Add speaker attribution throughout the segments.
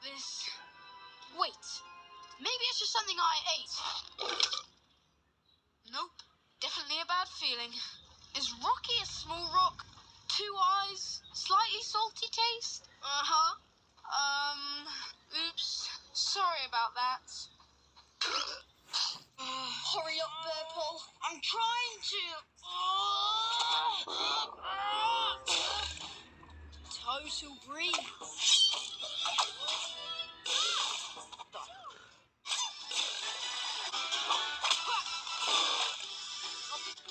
Speaker 1: This... Wait. Maybe it's just something I ate. Nope. Definitely a bad feeling. Is Rocky a small rock? 2 eyes? Slightly salty taste? Uh-huh. Oops. Sorry about that.
Speaker 2: Hurry up, Purple.
Speaker 1: I'm trying to. Total breeze.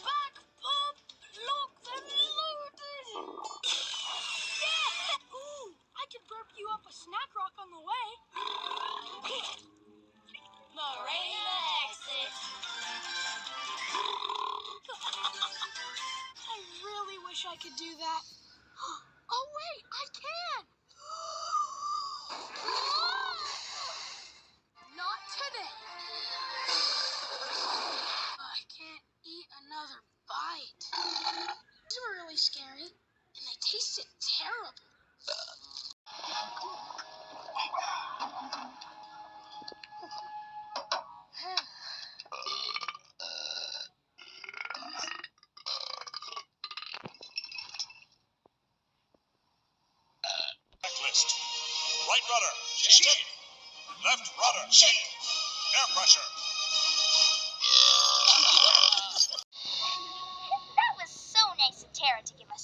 Speaker 1: Back, Bob! Look, they're loaded!
Speaker 2: Yeah! Ooh, I could burp you up a snack rock on the way.
Speaker 3: Marina exit.
Speaker 2: I really wish I could do that. Oh, wait, I can! Not today. I can't eat another bite. These were really scary, and they tasted terrible.
Speaker 4: Checklist. Right rudder, stick. Left rudder, shake. Air pressure.
Speaker 3: That was so nice of Tara to give us